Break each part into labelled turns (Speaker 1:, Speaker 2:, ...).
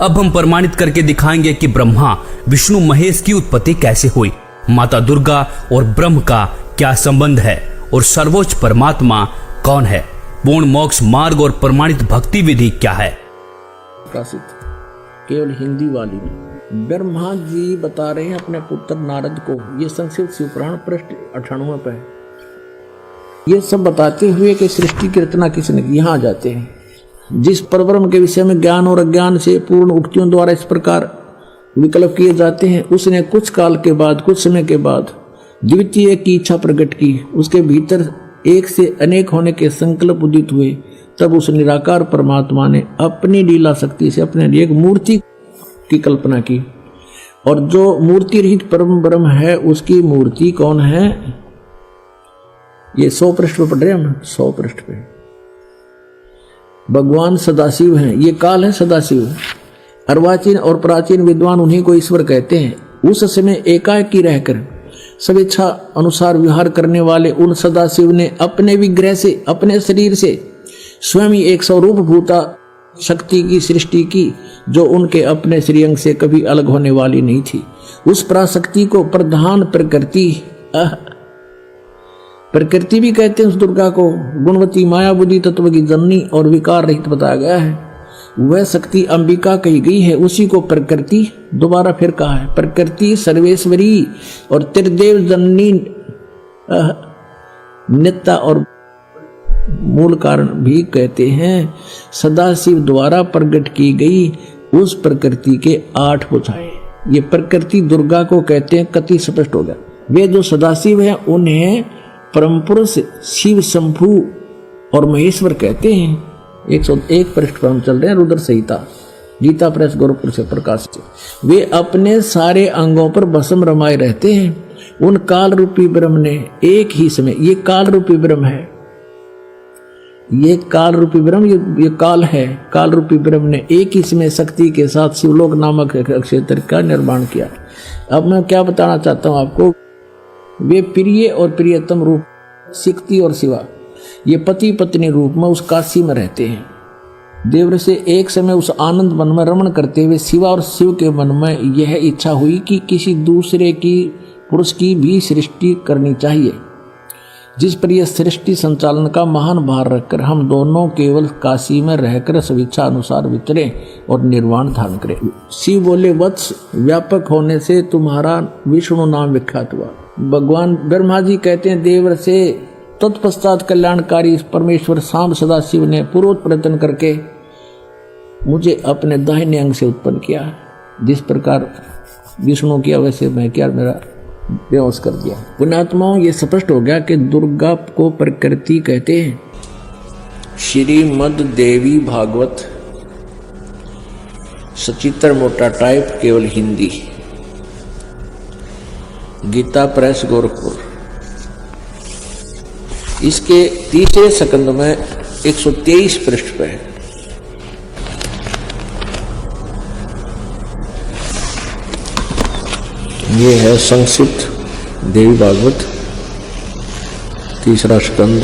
Speaker 1: अब हम प्रमाणित करके दिखाएंगे कि ब्रह्मा विष्णु महेश की उत्पत्ति कैसे हुई, माता दुर्गा और ब्रह्म का क्या संबंध है और सर्वोच्च परमात्मा कौन है, पूर्ण मोक्ष मार्ग और प्रमाणित भक्ति विधि क्या है।
Speaker 2: प्रकाशित केवल हिंदी वाली में ब्रह्मा जी बता रहे हैं अपने पुत्र नारद को, ये संस्कृत शिवपुराण पृष्ठ 98 पे है। ये सब बताते हुए कि सृष्टि की रचना किसने की। यहाँ आ जाते हैं, जिस परब्रह्म के विषय में ज्ञान और अज्ञान से पूर्ण उक्तियों द्वारा इस प्रकार विकल्प किए जाते हैं, उसने कुछ काल के बाद, कुछ समय के बाद द्वितीय की इच्छा प्रकट की। उसके भीतर एक से अनेक होने के संकल्प उदित हुए। तब उस निराकार परमात्मा ने अपनी लीला शक्ति से अपने लिए एक मूर्ति की कल्पना की, और जो मूर्ति रहित परम ब्रह्म है उसकी मूर्ति कौन है। ये 100 पृष्ठ पे पढ़ रहे हैं हम, 100 पृष्ठ पे भगवान सदाशिव हैं। ये काल है सदाशिव। अर्वाचीन और प्राचीन विद्वान उन्हीं को ईश्वर कहते हैं। उस समय एकाकी रहकर स्वेच्छा अनुसार विहार करने वाले उन सदाशिव ने अपने विग्रह से, अपने शरीर से स्वयं ही एक स्वरूप भूता शक्ति की सृष्टि की, जो उनके अपने श्रीअंग से कभी अलग होने वाली नहीं थी। उस पराशक्ति को प्रधान प्रकृति भी कहते हैं। उस दुर्गा को गुणवती माया बुद्धि तत्व की जननी और विकार रहित बताया गया है। वह शक्ति अंबिका कही गई है, उसी को प्रकृति दोबारा फिर कहा है। प्रकृति सर्वेश्वरी और त्रिदेव जननी नित्या और मूल कारण भी कहते हैं। सदाशिव द्वारा प्रकट की गई उस प्रकृति के 8 भुजाएं, ये प्रकृति दुर्गा को कहते हैं। कति स्पष्ट हो गया। वे जो सदाशिव हैं उन्हें परम पुरुष शिव, शंभु और महेश्वर कहते हैं। 101 पृष्ठ पर हम चल रहे हैं, रुद्र संहिता, गीता प्रेस गोरखपुर से प्रकाशित। वे अपने सारे अंगों पर भस्म रमाए रहते हैं। उन काल रूपी ब्रह्म ने एक ही समय, ये काल रूपी ब्रह्म है, ये काल रूपी ब्रह्म, ये काल है। काल रूपी ब्रह्म ने एक ही समय शक्ति के साथ शिवलोक नामक क्षेत्र का निर्माण किया। अब मैं क्या बताना चाहता हूं आपको, वे प्रिय और प्रियतम रूप शक्ति और शिवा, ये पति पत्नी रूप में उस काशी में रहते हैं। देवर से एक समय उस आनंद मन में रमण करते हुए शिवा और शिव के मन में यह इच्छा हुई कि किसी दूसरे की पुरुष की भी सृष्टि करनी चाहिए, जिस पर यह सृष्टि संचालन का महान भार रखकर हम दोनों केवल काशी में रहकर स्वेच्छा अनुसार विचरे और निर्वाण धारण करें। शिव बोले, वत्स व्यापक होने से तुम्हारा विष्णु नाम विख्यात हुआ। भगवान ब्रह्मा जी कहते हैं, देवर से तत्पश्चात कल्याणकारी परमेश्वर सांब सदाशिव ने पूर्वोत्तर प्रयत्न करके मुझे अपने दाहिने अंग से उत्पन्न किया। जिस प्रकार विष्णु किया वैसे मैं किया, मेरा बेहोश कर दिया। पुण्यात्माओं, ये स्पष्ट हो गया कि दुर्गा को प्रकृति कहते हैं। श्रीमद् देवी भागवत सचित्र मोटा टाइप केवल हिंदी, गीता प्रेस गोरखपुर। इसके तीसरे स्कंद में 123 पृष्ठ पे है। ये है संक्षिप्त देवी भागवत तीसरा स्कंद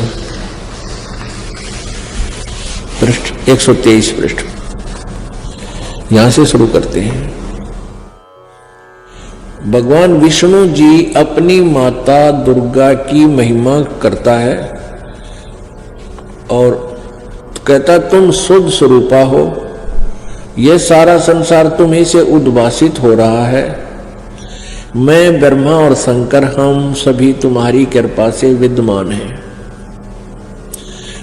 Speaker 2: पृष्ठ 123 पृष्ठ। यहां से शुरू करते हैं। भगवान विष्णु जी अपनी माता दुर्गा की महिमा करता है और कहता, तुम शुद्ध स्वरूपा हो, यह सारा संसार तुम्हीं से उद्भासित हो रहा है। मैं ब्रह्मा और शंकर हम सभी तुम्हारी कृपा से विद्यमान हैं।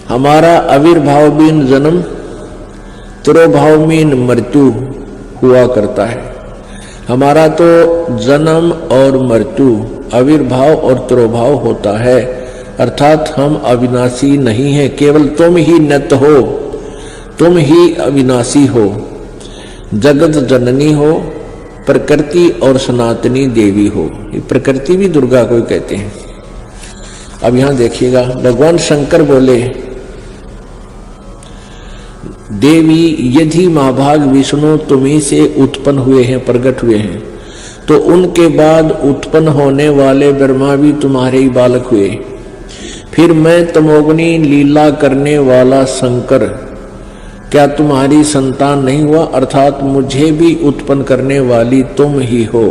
Speaker 2: हमारा आविर्भाव बिन जन्म, तिरोभाव बिन मृत्यु हुआ करता है। हमारा तो जन्म और मृत्यु, आविर्भाव और तिरोभाव होता है, अर्थात हम अविनाशी नहीं हैं। केवल तुम ही नित्य हो, तुम ही अविनाशी हो, जगत जननी हो, प्रकृति और सनातनी देवी हो। ये प्रकृति भी दुर्गा को ही कहते हैं। अब यहां देखिएगा, भगवान शंकर बोले, देवी यदि महाभाग विष्णु तुम्हीं से उत्पन्न हुए हैं, प्रकट हुए हैं, तो उनके बाद उत्पन्न होने वाले ब्रह्मा भी तुम्हारे ही बालक हुए। फिर मैं तमोगुनी लीला करने वाला शंकर क्या तुम्हारी संतान नहीं हुआ, अर्थात मुझे भी उत्पन्न करने वाली तुम ही हो।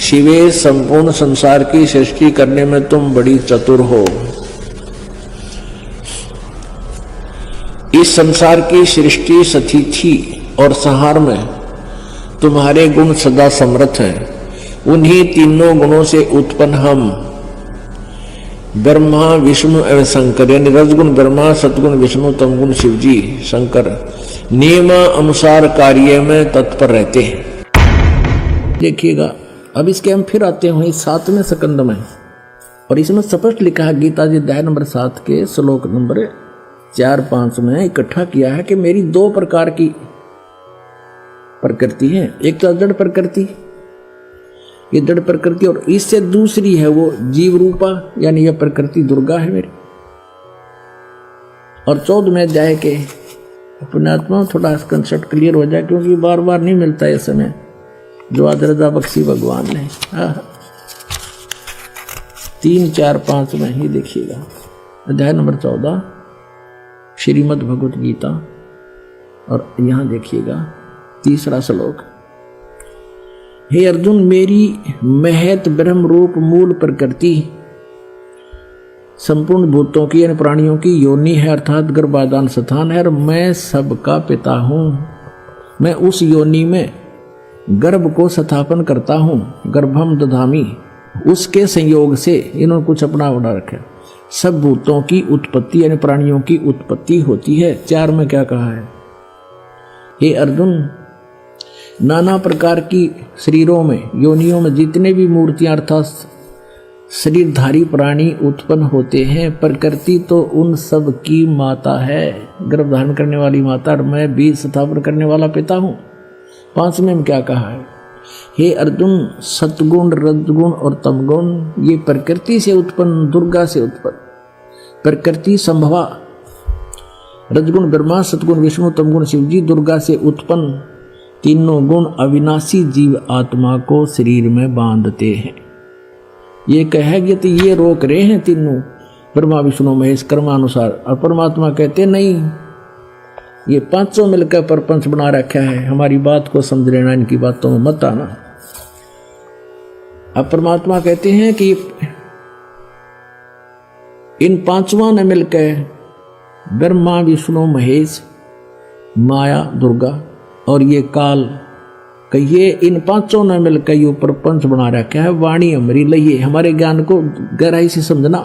Speaker 2: शिवे, संपूर्ण संसार की सृष्टि करने में तुम बड़ी चतुर हो। इस संसार की सृष्टि, स्थिति और संहार में तुम्हारे गुण सदा समर्थ हैं। उन्हीं तीनों गुणों से उत्पन्न हम ब्रह्मा, विष्णु एवं शंकर, यानी रजगुण ब्रह्मा, सतगुण विष्णु, तमगुण शिवजी शंकर नियम अनुसार कार्य में तत्पर रहते हैं। देखिएगा, अब इसके हम फिर आते हैं 7वें स्कंद में, और इसमें स्पष्ट लिखा है, गीता जी अध्याय नंबर 7 के श्लोक नंबर 4-5 में इकट्ठा किया है कि मेरी 2 प्रकार की प्रकृति है। एक तो जड़ प्रकृति, ये जड़ प्रकृति, और इससे दूसरी है वो जीव रूपा, यानी यह प्रकृति दुर्गा है मेरी। और 14वें अध्याय के अपने आत्मा में थोड़ा कंसेप्ट क्लियर हो जाए, क्योंकि बार बार नहीं मिलता है समय जो आज रजा बख्शी भगवान ने। 3, 4, 5 में ही देखिएगा, अध्याय नंबर 14 श्रीमद् भगवत गीता, और यहां देखिएगा 3रा श्लोक। हे अर्जुन, मेरी महत ब्रह्म रूप मूल प्रकृति संपूर्ण भूतों की, यानी प्राणियों की योनि है, अर्थात गर्भाधान स्थान है, और मैं सबका पिता हूं। मैं उस योनि में गर्भ को स्थापन करता हूं, गर्भम दधामी। उसके संयोग से इन्होंने कुछ अपना बना रखा। सब भूतों की उत्पत्ति, यानी प्राणियों की उत्पत्ति होती है। 4 में क्या कहा है, हे अर्जुन, नाना प्रकार की शरीरों में, योनियों में जितने भी मूर्तियां अर्थात शरीरधारी प्राणी उत्पन्न होते हैं, प्रकृति तो उन सब की माता है, गर्भ धारण करने वाली माता, और मैं बीज स्थापन करने वाला पिता हूं। 5वें में क्या कहा है, हे अर्जुन, सतगुण, रजगुण और तमगुण ये प्रकृति से उत्पन्न, दुर्गा से उत्पन्न, प्रकृति संभवा, रजगुण ब्रह्मा, सतगुण विष्णु, तमगुण शिवजी, दुर्गा से उत्पन्न तीनों गुण अविनाशी जीव आत्मा को शरीर में बांधते हैं। ये कहेंगे तो ये रोक रहे हैं तीनों, ब्रह्मा विष्णु महेश कर्मानुसार, और परमात्मा कहते नहीं, ये 500 मिलकर प्रपंच बना रखा है, हमारी बात को समझ लेना, इनकी बातों में मत आना। अब परमात्मा कहते हैं कि इन 5वां ने मिलकर ब्रह्मा विष्णु महेश माया दुर्गा और ये काल कहिए, इन 500 ने मिलकर ये प्रपंच बना रखा है। वाणी हमारी लइए, हमारे ज्ञान को गहराई से समझना।